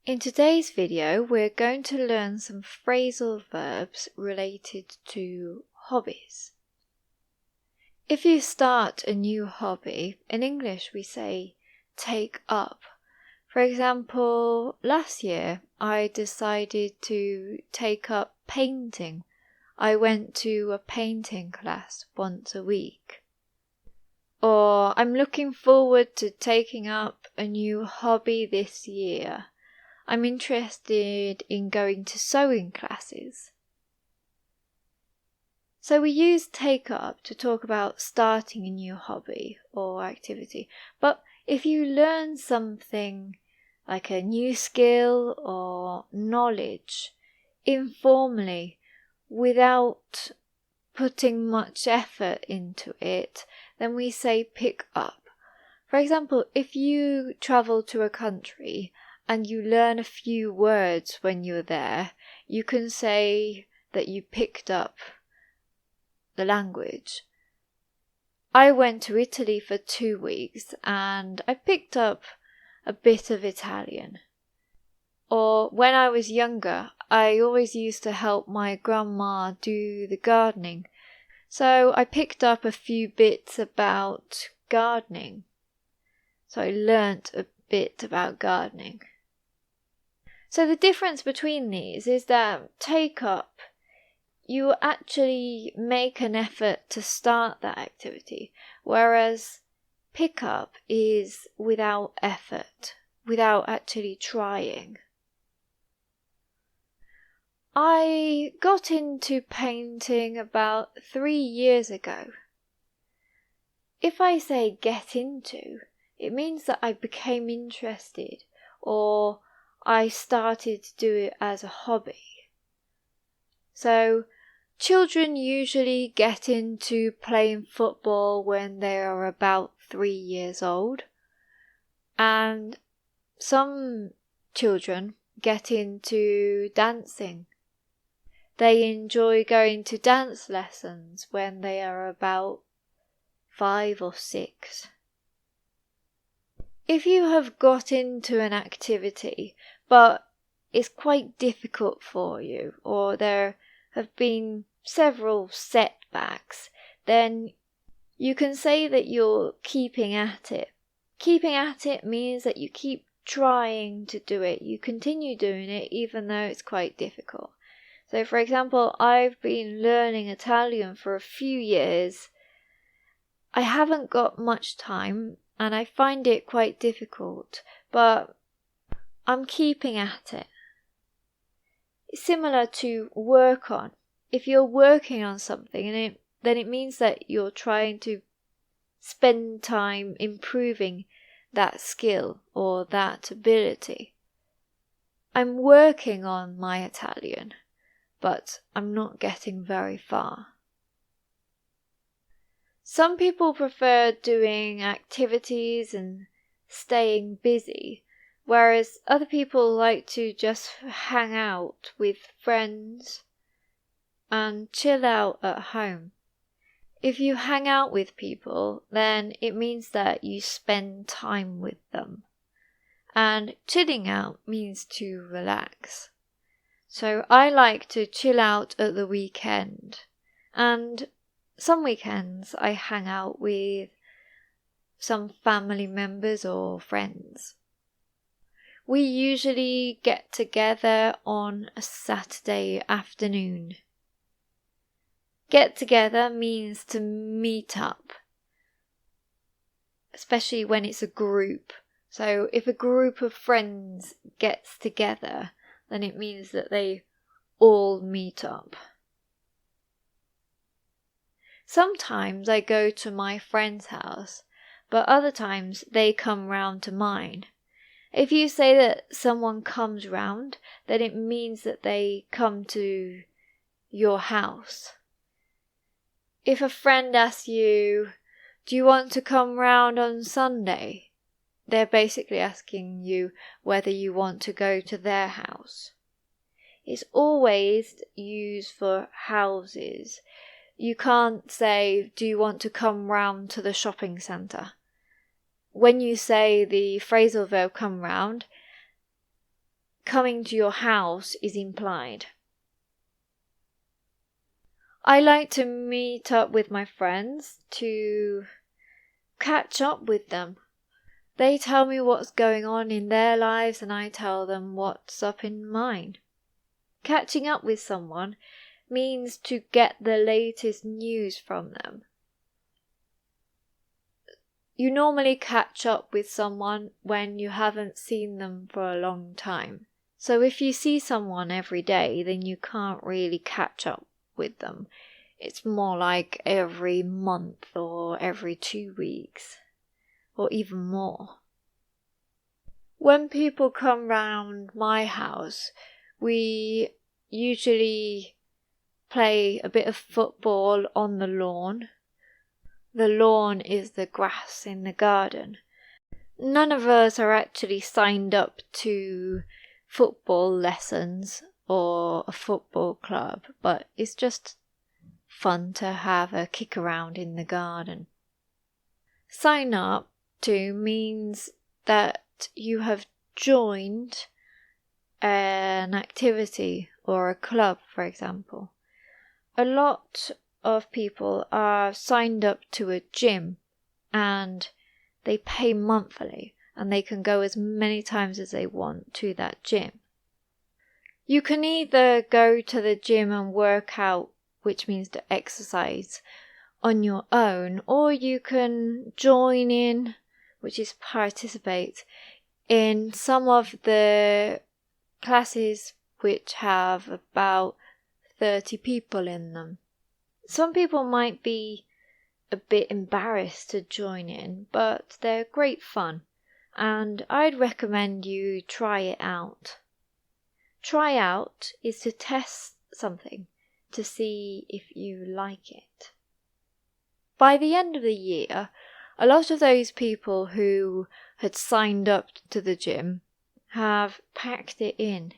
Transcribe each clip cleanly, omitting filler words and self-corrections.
In today's video, we're going to learn some phrasal verbs related to hobbies. If you start a new hobby, in English we say take up. For example, last year I decided to take up painting. I went to a painting class once a week. Or I'm looking forward to taking up a new hobby this year. I'm interested in going to sewing classes. So we use take up to talk about starting a new hobby or activity. But if you learn something like a new skill or knowledge informally without putting much effort into it, then we say pick up. For example, if you travel to a country and you learn a few words when you're there, you can say that you picked up the language. I went to Italy for 2 weeks and I picked up a bit of Italian. Or when I was younger, I always used to help my grandma do the gardening. So I picked up a few bits about gardening. So I learnt a bit about gardening. So the difference between these is that take up, you actually make an effort to start that activity, whereas pick up is without effort, without actually trying. I got into painting about 3 years ago. If I say get into, it means that I became interested or I started to do it as a hobby. So, children usually get into playing football when they are about 3 years old. And some children get into dancing. They enjoy going to dance lessons when they are about 5 or 6. If you have got into an activity, but it's quite difficult for you, or there have been several setbacks, then you can say that you're keeping at it. Keeping at it means that you keep trying to do it. You continue doing it even though it's quite difficult. So for example, I've been learning Italian for a few years. I haven't got much time and I find it quite difficult, but I'm keeping at it. It's similar to work on. If you're working on something, then it means that you're trying to spend time improving that skill or that ability. I'm working on my Italian, but I'm not getting very far. Some people prefer doing activities and staying busy, whereas other people like to just hang out with friends and chill out at home. If you hang out with people, then it means that you spend time with them. And chilling out means to relax. So I like to chill out at the weekend. And some weekends I hang out with some family members or friends. We usually get together on a Saturday afternoon. Get together means to meet up, especially when it's a group. So if a group of friends gets together, then it means that they all meet up. Sometimes I go to my friend's house, but other times they come round to mine. If you say that someone comes round, then it means that they come to your house. If a friend asks you, do you want to come round on Sunday? They're basically asking you whether you want to go to their house. It's always used for houses. You can't say, do you want to come round to the shopping centre? When you say the phrasal verb come round, coming to your house is implied. I like to meet up with my friends to catch up with them. They tell me what's going on in their lives and I tell them what's up in mine. Catching up with someone means to get the latest news from them. You normally catch up with someone when you haven't seen them for a long time. So if you see someone every day, then you can't really catch up with them. It's more like every month or every 2 weeks, or even more. When people come round my house, we usually play a bit of football on the lawn. The lawn is the grass in the garden. None of us are actually signed up to football lessons or a football club, but it's just fun to have a kick around in the garden. Sign up to means that you have joined an activity or a club, for example. A lot of people are signed up to a gym and they pay monthly and they can go as many times as they want to that gym. You can either go to the gym and work out, which means to exercise, on your own, or you can join in, which is participate, in some of the classes which have about 30 people in them. Some people might be a bit embarrassed to join in, but they're great fun, and I'd recommend you try it out. Try out is to test something to see if you like it. By the end of the year, a lot of those people who had signed up to the gym have packed it in.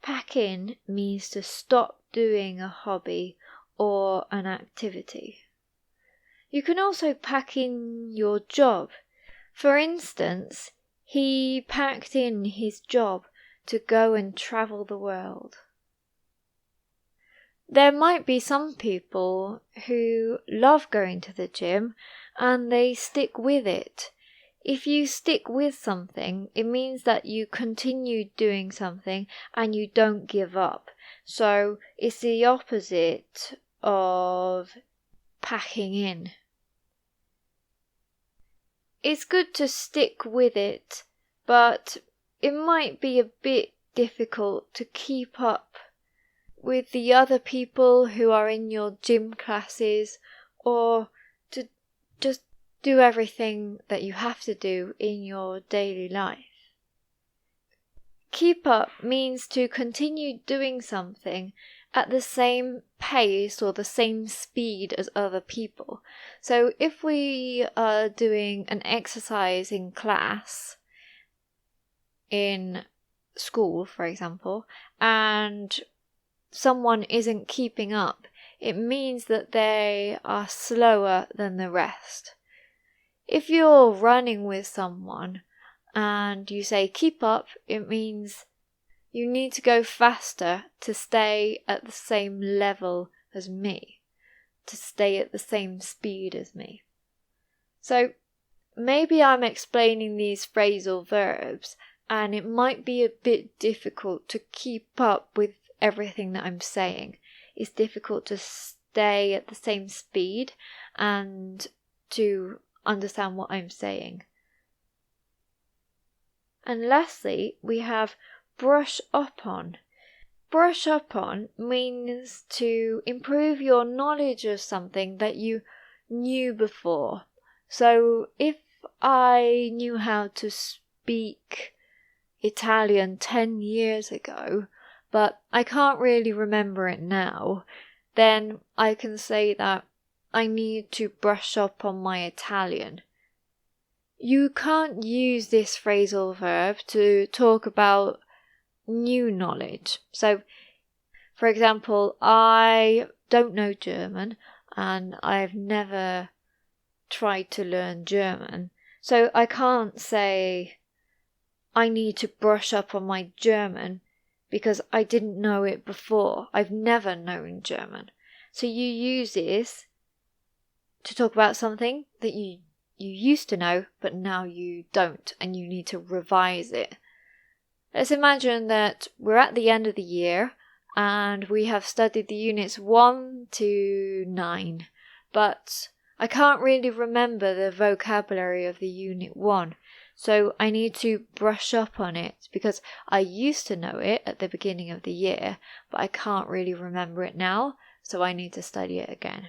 Pack in means to stop doing a hobby or an activity. You can also pack in your job. For instance, he packed in his job to go and travel the world. There might be some people who love going to the gym and they stick with it. If you stick with something, it means that you continue doing something and you don't give up. So it's the opposite of packing in. It's good to stick with it, but it might be a bit difficult to keep up with the other people who are in your gym classes, or to just do everything that you have to do in your daily life. Keep up means to continue doing something at the same pace or the same speed as other people. So if we are doing an exercise in class, in school, for example, and someone isn't keeping up, it means that they are slower than the rest. If you're running with someone and you say keep up, it means you need to go faster to stay at the same level as me, to stay at the same speed as me. So maybe I'm explaining these phrasal verbs and it might be a bit difficult to keep up with everything that I'm saying. It's difficult to stay at the same speed and to understand what I'm saying. And lastly, we have brush up on. Brush up on means to improve your knowledge of something that you knew before. So if I knew how to speak Italian 10 years ago, but I can't really remember it now, then I can say that I need to brush up on my Italian. You can't use this phrasal verb to talk about new knowledge. So, for example, I don't know German and I've never tried to learn German. So I can't say I need to brush up on my German because I didn't know it before. I've never known German. So you use this to talk about something that you used to know, but now you don't, and you need to revise it. Let's imagine that we're at the end of the year and we have studied the units 1 to 9, but I can't really remember the vocabulary of the unit 1, so I need to brush up on it because I used to know it at the beginning of the year, but I can't really remember it now, so I need to study it again.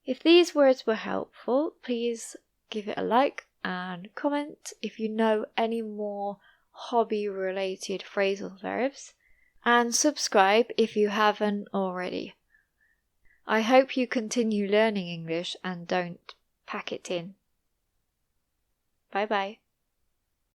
If these words were helpful, please give it a like and comment if you know any more hobby-related phrasal verbs, and subscribe if you haven't already. I hope you continue learning English and don't pack it in. Bye bye.